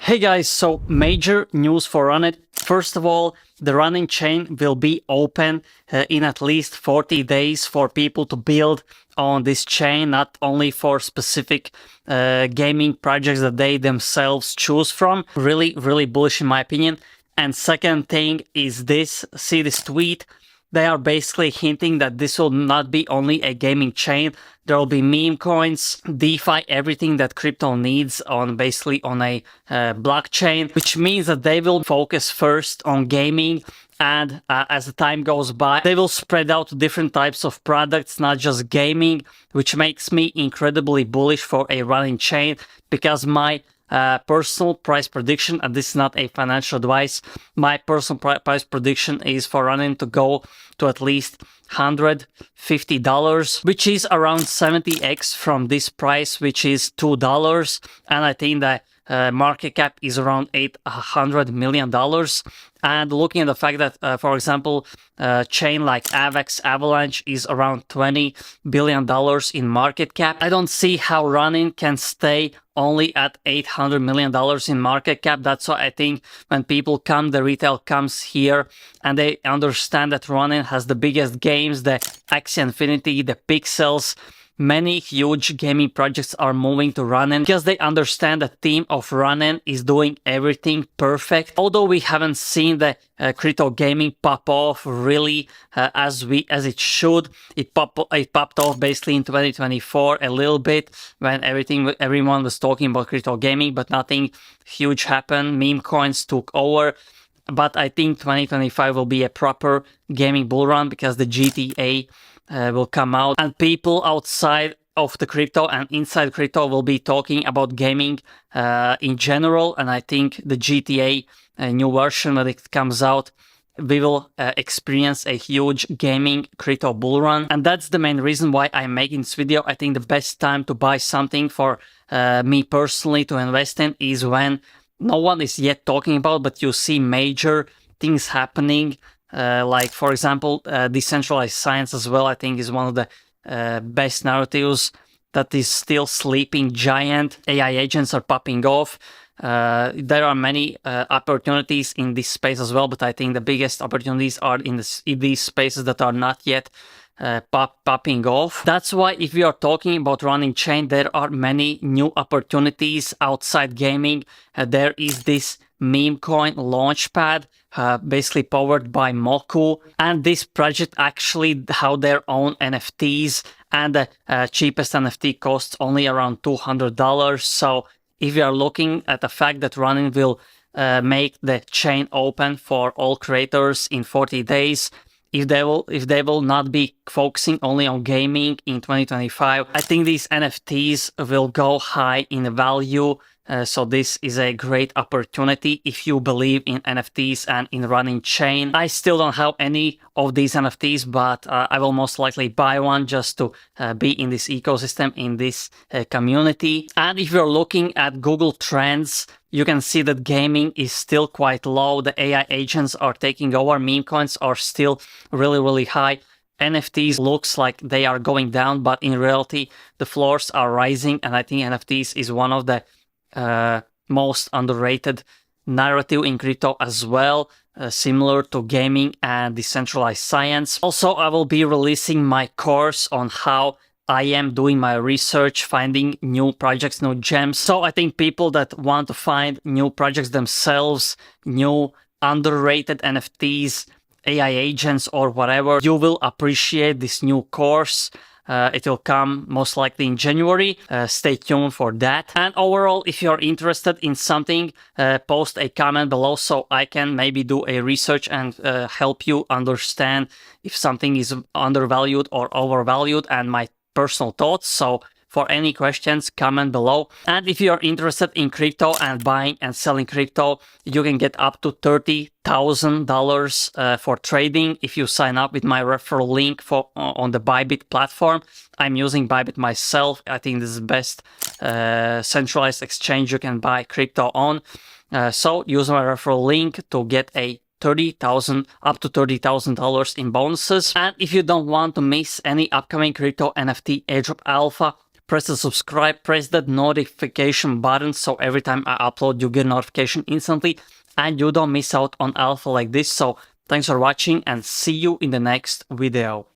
Hey guys, so major news for Ronin. First of all, the Ronin chain will be open in at least 40 days for people to build on this chain, not only for specific gaming projects that they themselves choose from. Really bullish in my opinion. And second thing is this, see this tweet? They are basically hinting that this will not be only a gaming chain. There will be meme coins, DeFi, everything that crypto needs on basically on a blockchain, which means that they will focus first on gaming. And as the time goes by, they will spread out to different types of products, not just gaming, which makes me incredibly bullish for a Ronin chain, because my personal price prediction, and this is not a financial advice, my personal price prediction is for Ronin to go to at least $150, which is around 70x from this price, which is $2. And I think that market cap is around $800 million. And looking at the fact that, for example, chain like Avex Avalanche is around $20 billion in market cap, I don't see how Ronin can stay only at $800 million in market cap. That's why I think when people come, the retail comes here and they understand that Ronin has the biggest games, the Axie Infinity, the Pixels. Many huge gaming projects are moving to Ronin because they understand the team of Ronin is doing everything perfect. Although we haven't seen the crypto gaming pop off really as it should. It popped off basically in 2024 a little bit when everyone was talking about crypto gaming, but nothing huge happened. Meme coins took over. But I think 2025 will be a proper gaming bull run because the GTA will come out and people outside of the crypto and inside crypto will be talking about gaming in general. And I think the GTA new version, when it comes out, we will experience a huge gaming crypto bull run. And that's the main reason why I'm making this video. I think the best time to buy something for me personally to invest in is when no one is yet talking about, but you see major things happening. Like, for example, decentralized science as well, I think is one of the best narratives that is still sleeping giant. AI agents are popping off. There are many opportunities in this space as well, but I think the biggest opportunities are in these spaces that are not yet popping off. That's why if we are talking about Ronin chain, there are many new opportunities outside gaming. There is this meme coin launchpad, basically powered by Moku, and this project actually have their own NFTs, and the cheapest NFT costs only around $200. So if you are looking at the fact that Ronin will make the chain open for all creators in 40 days, if they will not be focusing only on gaming in 2025, I think these NFTs will go high in value. So this is a great opportunity if you believe in NFTs and in Ronin chain. I still don't have any of these NFTs, but I will most likely buy one just to be in this ecosystem, in this community. And if you're looking at Google Trends, you can see that gaming is still quite low. The AI agents are taking over. Meme coins are still really high. NFTs looks like they are going down, but in reality, the floors are rising. And I think NFTs is one of the most underrated narrative in crypto as well, similar to gaming and decentralized science. Also, I will be releasing my course on how I am doing my research, finding new projects, new gems. So I think people that want to find new projects themselves, new underrated NFTs, AI agents or whatever, you will appreciate this new course. It will come most likely in January. Stay tuned for that. And overall, if you're interested in something, post a comment below so I can maybe do a research and help you understand if something is undervalued or overvalued and my personal thoughts. So for any questions, comment below. And if you're interested in crypto and buying and selling crypto, you can get up to $30,000 for trading if you sign up with my referral link on the Bybit platform. I'm using Bybit myself. I think this is the best centralized exchange you can buy crypto on. So use my referral link to get a up to $30,000 in bonuses. And if you don't want to miss any upcoming crypto NFT airdrop alpha, press the subscribe, press that notification button so every time I upload you get a notification instantly and you don't miss out on alpha like this. So thanks for watching and see you in the next video.